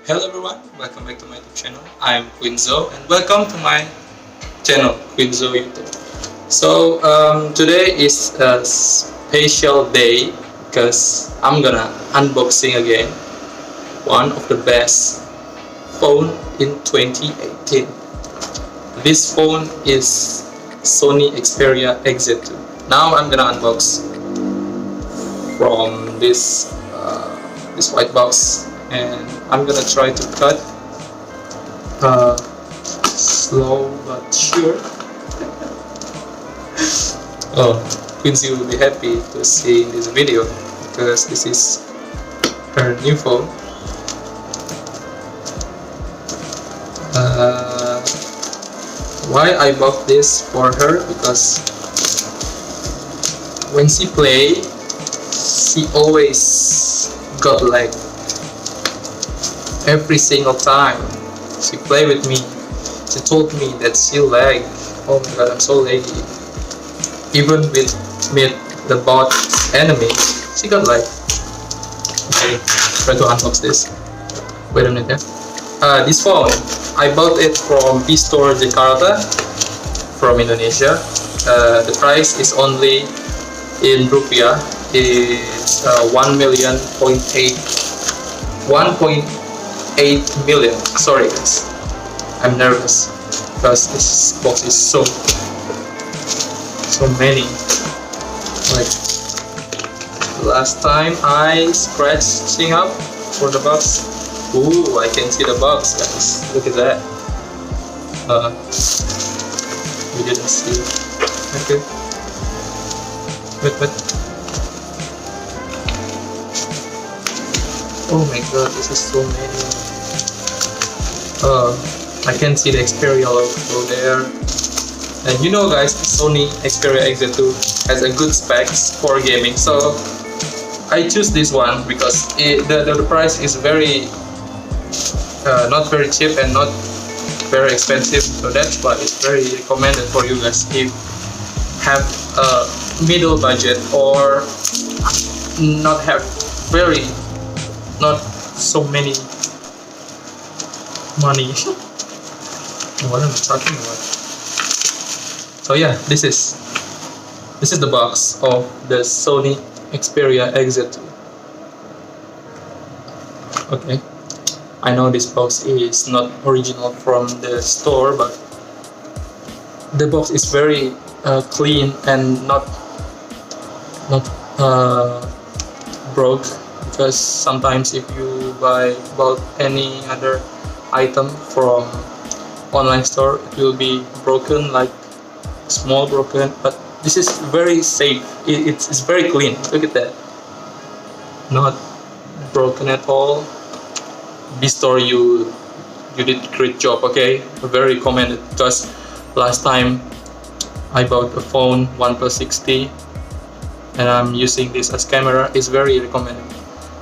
Hello everyone, welcome back to my YouTube channel. I'm Quinzo and welcome to my channel, Quinzo YouTube. Today is a special day because I'm gonna unboxing again one of the best phone in 2018. This phone is Sony Xperia XZ2. Now I'm gonna unbox from this white box, and I'm gonna try to cut slow but sure. Oh, Quincy will be happy to see this video because this is her new phone. Why I bought this for her? Because when she play, she always got like every single time she play with me. She told me that she lag. Oh my god, I'm so laggy. Even with the bot enemy, she got like. Okay, try to unbox this. Wait a minute, yeah. This phone, I bought it from P-Store Jakarta from Indonesia. The price is only in rupiah. It's 1.8 million. Sorry guys, I'm nervous because this box is so many. Like last time I scratching up for the box. Ooh, I can see the box, guys. Look at that. We didn't see. Okay. Wait. Oh my god, this is so many. I can see the Xperia logo there. And you know guys, Sony Xperia XZ2 has a good specs for gaming. So I choose this one because the price is very not very cheap and not very expensive. So that's why it's very recommended for you guys if have a middle budget or not so many money. What am I talking about? So yeah, this is the box of the Sony Xperia XZ2. Okay, I know this box is not original from the store, but the box is very clean and not broke. Because sometimes if you buy about any other item from online store, it will be broken, like small broken, but this is very safe. It's very clean. Look at that, not broken at all. This store, you did a great job. Okay, very recommended because last time I bought a phone OnePlus 60 and I'm using this as camera. It's very recommended.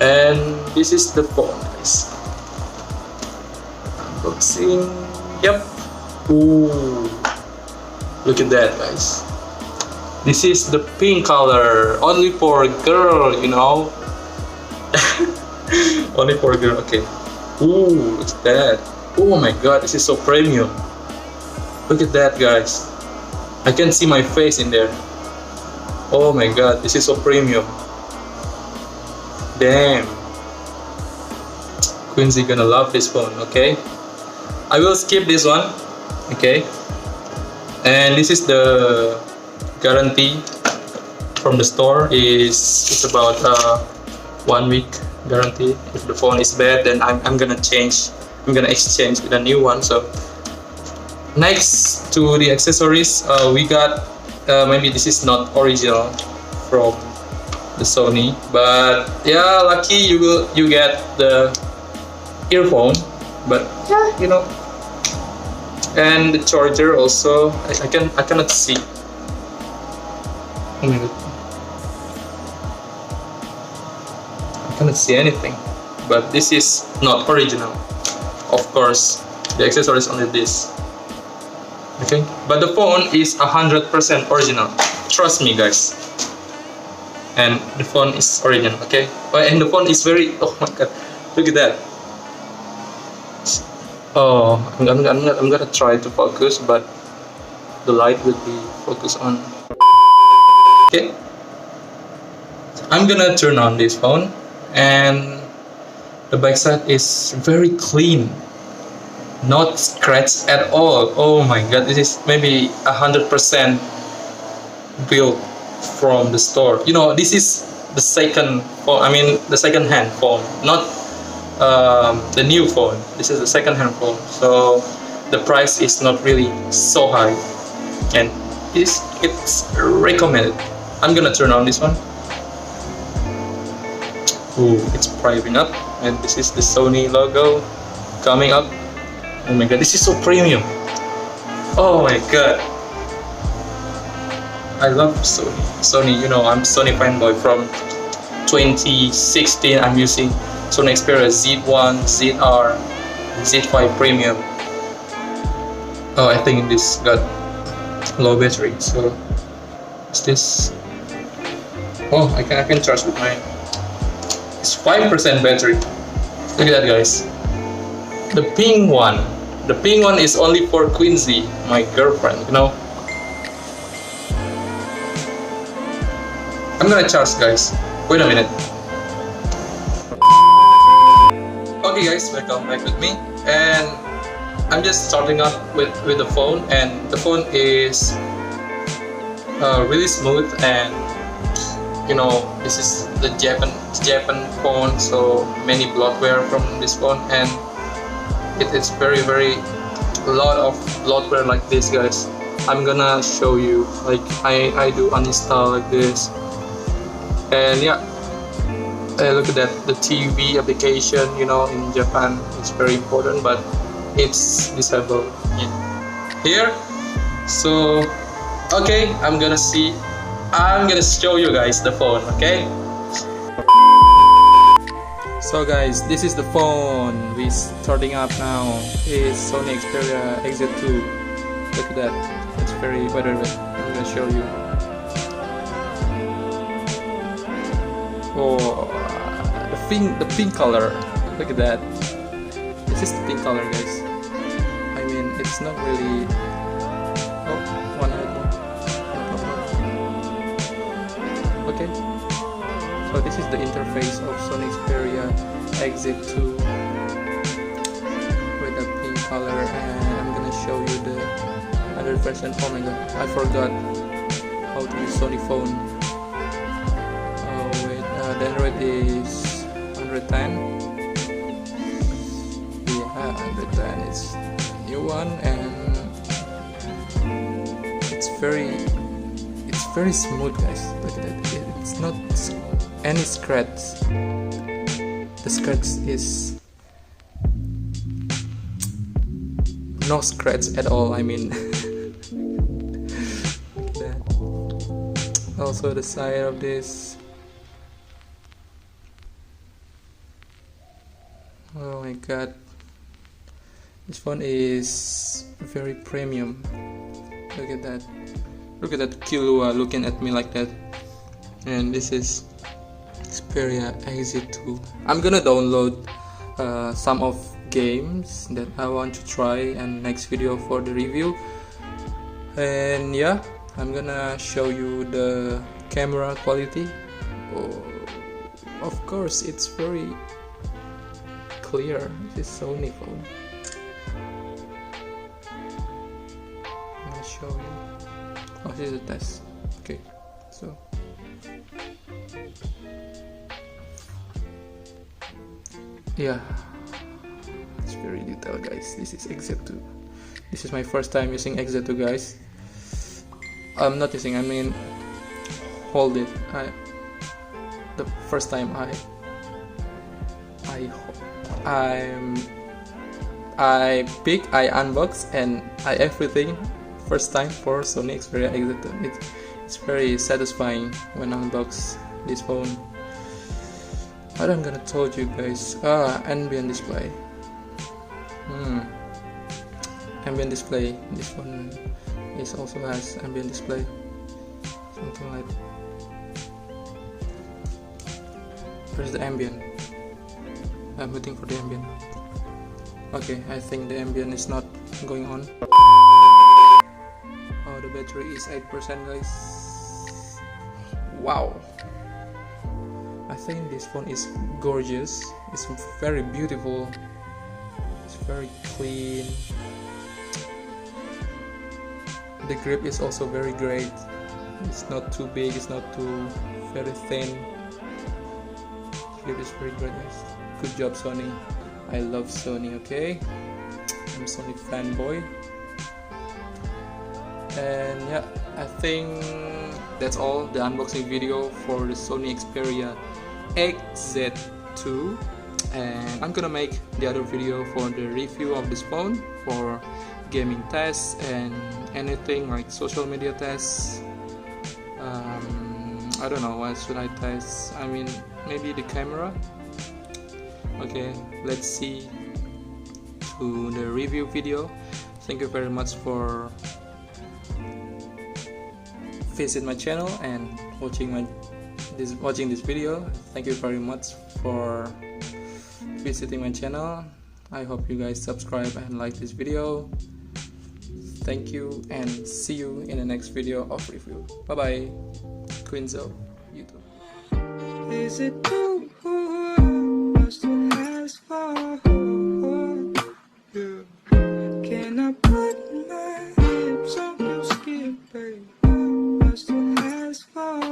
And this is the phone, guys. Unboxing. Yep. Ooh. Look at that, guys. This is the pink color. Only for a girl, you know. Only for a girl. Okay. Ooh, look at that. Oh my god, this is so premium. Look at that, guys. I can see my face in there. Oh my god, this is so premium. Damn, Quincy gonna love this phone. Okay, I will skip this one. Okay, and this is the guarantee from the store. It's about 1 week guarantee. If the phone is bad, then I'm gonna change. I'm gonna exchange with a new one. So next to the accessories, we got maybe this is not original from the Sony, but yeah, lucky you get the earphone, but yeah, you know. And the charger also, I cannot see. Oh my god, I cannot see anything, but this is not original. Of course, the accessories only this. Okay, but the phone is 100% original. Trust me, guys. And the phone is original. Okay, and the phone is very, oh my god, look at that. Oh, I'm gonna try to focus, but the light will be focused on. Okay, I'm gonna turn on this phone, and the backside is very clean, not scratched at all. Oh my god, this is maybe 100% built from the store. You know, this is the second phone. I mean, the second-hand phone, not the new phone. This is the second-hand phone, so the price is not really so high, and it's recommended. I'm gonna turn on this one. Ooh, it's private up, and this is the Sony logo coming up. Oh my god, this is so premium. Oh my god, I love Sony. Sony, you know, I'm Sony fanboy from 2016. I'm using Sony Xperia Z1, ZR, Z5 Premium. Oh, I think this got low battery. So, what's this? Oh, I can charge with mine. It's 5% battery. Look at that, guys. The pink one. The pink one is only for Quincy, my girlfriend, you know. I'm gonna charge, guys. Wait a minute. Okay guys, welcome back with me. And I'm just starting up with the phone, and the phone is really smooth, and you know, this is the Japan phone, so many bloatware from this phone, and it's very a lot of bloatware like this, guys. I'm gonna show you, like I do uninstall like this, and yeah, look at that, the TV application, you know, in Japan it's very important, but it's disabled here. So okay, I'm gonna show you guys the phone. Okay, so guys, this is the phone we're starting up now. It's Sony Xperia XZ2. Look at that, it's very better. I'm gonna show you. Oh, the pink color. Look at that. This is the pink color, guys. I mean, it's not really. Oh, one more. Okay. So this is the interface of Sony Xperia XZ2 with the pink color, and I'm gonna show you the other version. Oh my god, I forgot how to use Sony phone. Oh wait, the Android is 110. Yeah, 110 is new one, and it's very smooth, guys. Look at that. It's not any scratch. The scratch is no scratch at all. I mean, look at that. Also the side of this. Oh my god, this phone is very premium. Look at that. Look at that Kilua looking at me like that. And this is Xperia XZ2. I'm gonna download some of games that I want to try, and next video for the review. And yeah, I'm gonna show you the camera quality. Oh, of course, it's very clear. This is Sony phone. I'm gonna show you. Oh, this is a test. Okay, so yeah, it's very detailed, guys. This is XZ2. This is my first time using XZ2, guys. I'm not using, I mean, hold it. The first time I unbox, and I everything first time for Sony Xperia XZ2. It's very satisfying when I unbox this phone. What I'm gonna told you guys. Ambient display. Ambient display. This one is also has ambient display. Something like. Where's the ambient? I'm waiting for the ambient. Okay, I think the ambient is not going on. Oh, the battery is 8%, guys. Wow. I think this phone is gorgeous. It's very beautiful. It's very clean. The grip is also very great. It's not too big, it's not too very thin. The grip is very great, guys. Good job, Sony. I love Sony, okay? I'm Sony fanboy. And yeah, I think that's all the unboxing video for the Sony Xperia XZ2, and I'm gonna make the other video for the review of this phone for gaming tests and anything like social media tests. I don't know what should I test. I mean, maybe the camera. Okay, let's see to the review video. Thank you very much for visit my channel and watching this video. Thank you very much for visiting my channel. I hope you guys subscribe and like this video. Thank you and see you in the next video of review. Bye bye. Quinzo, YouTube. Is it too much to ask for? Can I put my hips on your skin, babe? Much to ask for?